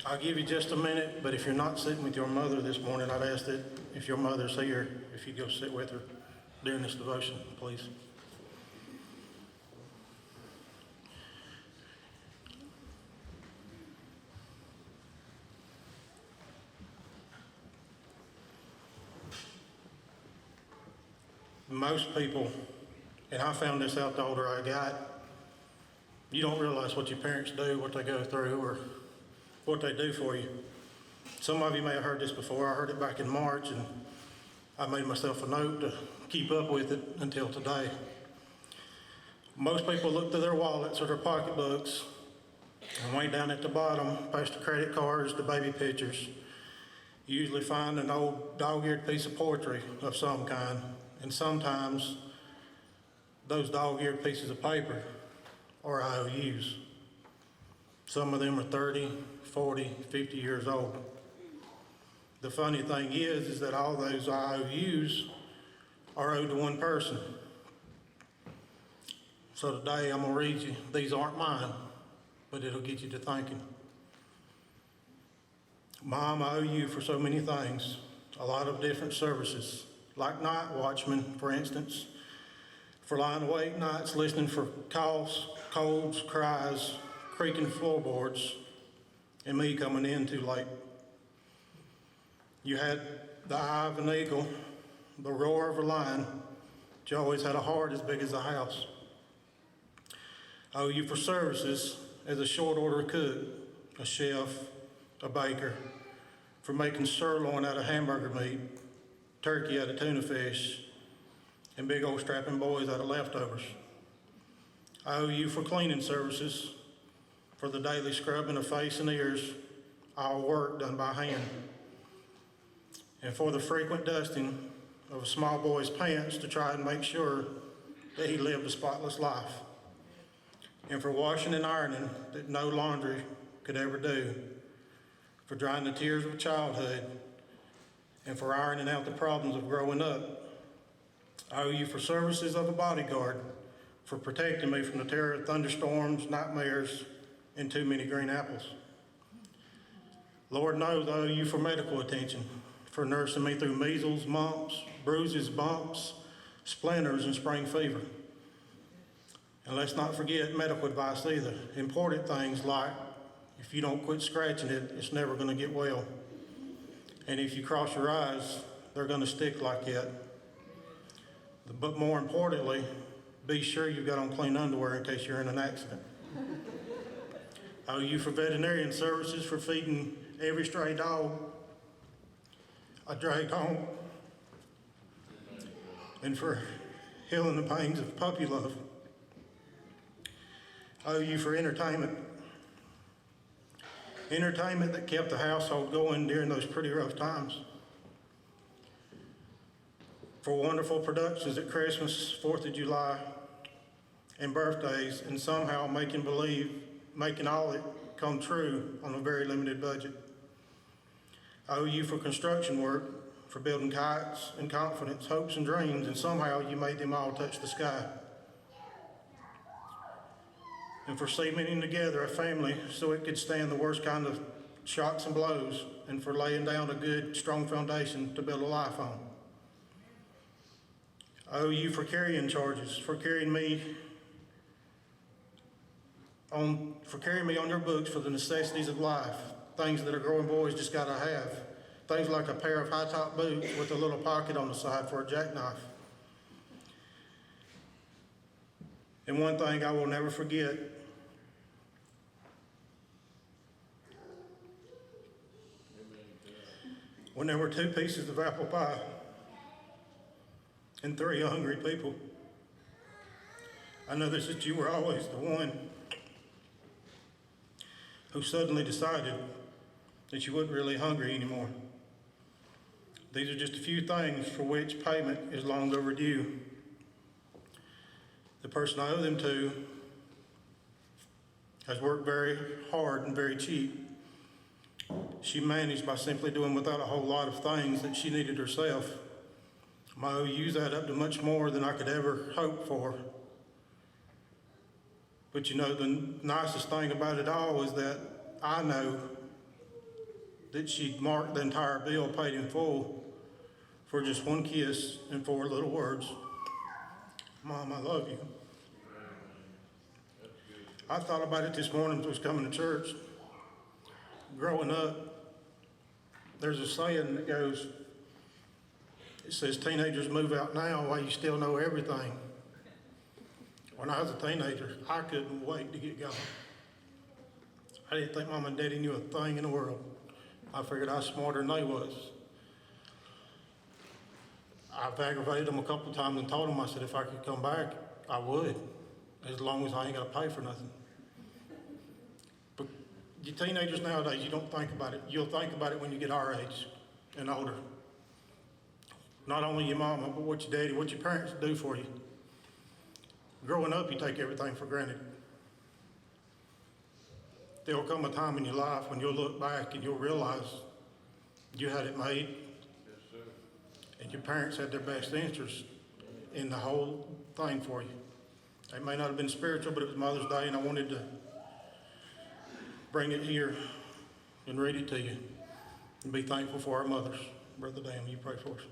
I'll give you just a minute, but if you're not sitting with your mother this morning, I'd ask that if your mother's here, if you go sit with her during this devotion, please. Most people, and I found this out the older I got, you don't realize what your parents do, what they go through, or what they do for you. Some of you may have heard this before. I heard it back in March, and I made myself a note to keep up with it until today. Most people look through their wallets or their pocketbooks, and way down at the bottom, past the credit cards, the baby pictures, you usually find an old dog-eared piece of poetry of some kind. And sometimes those dog-eared pieces of paper are IOUs. Some of them are 30, 40, 50 years old. The funny thing is that all those IOUs are owed to one person. So today I'm going to read you. These aren't mine, but it'll get you to thinking. Mom, I owe you for so many things, a lot of different services. Like night watchman, for instance, for lying awake nights listening for coughs, colds, cries, creaking floorboards, and me coming in too late. You had the eye of an eagle, the roar of a lion, but you always had a heart as big as a house. I owe you for services as a short order cook, a chef, a baker, for making sirloin out of hamburger meat, turkey out of tuna fish, and big old strapping boys out of leftovers. I owe you for cleaning services, for the daily scrubbing of face and ears, all work done by hand, and for the frequent dusting of a small boy's pants to try and make sure that he lived a spotless life, and for washing and ironing that no laundry could ever do, for drying the tears of childhood, and for ironing out the problems of growing up. I owe you for services of a bodyguard, for protecting me from the terror of thunderstorms, nightmares, and too many green apples. Lord knows I owe you for medical attention, for nursing me through measles, mumps, bruises, bumps, splinters, and spring fever. And let's not forget medical advice either. Important things like, if you don't quit scratching it, it's never going to get well. And if you cross your eyes, they're going to stick like that. But more importantly, be sure you've got on clean underwear in case you're in an accident. I owe you for veterinarian services, for feeding every stray dog I dragged home, and for healing the pains of puppy love. I owe you for entertainment that kept the household going during those pretty rough times. For wonderful productions at Christmas, 4th of July, and birthdays, and somehow making all it come true on a very limited budget. I owe you for construction work, for building kites and confidence, hopes and dreams, and somehow you made them all touch the sky. And for cementing together a family so it could stand the worst kind of shocks and blows, and for laying down a good, strong foundation to build a life on. I owe you for carrying charges, for carrying me on your books for the necessities of life, things that a growing boy's just got to have, things like a pair of high-top boots with a little pocket on the side for a jackknife. And one thing I will never forget, when there were 2 pieces of apple pie and 3 hungry people, I noticed that you were always the one who suddenly decided that you wasn't really hungry anymore. These are just a few things for which payment is long overdue. The person I owe them to has worked very hard and very cheap. She managed by simply doing without a whole lot of things that she needed herself. My OUs add up to much more than I could ever hope for. But you know, the nicest thing about it all is that I know that she'd marked the entire bill paid in full for just one kiss and 4 little words. Mom, I love you. I thought about it this morning as I was coming to church. Growing up, there's a saying that goes, it says, teenagers move out now while you still know everything. When I was a teenager, I couldn't wait to get going. I didn't think Mom and Daddy knew a thing in the world. I figured I was smarter than they was. I've aggravated them a couple of times and told them, I said, if I could come back, I would, as long as I ain't got to pay for nothing. But you teenagers nowadays, you don't think about it. You'll think about it when you get our age and older. Not only your mama, but what your daddy, what your parents do for you. Growing up, you take everything for granted. There'll come a time in your life when you'll look back and you'll realize you had it made. Yes, sir. And your parents had their best interest in the whole thing for you. It may not have been spiritual, but it was Mother's Day, and I wanted to bring it here and read it to you and be thankful for our mothers. Brother Dan, will you pray for us?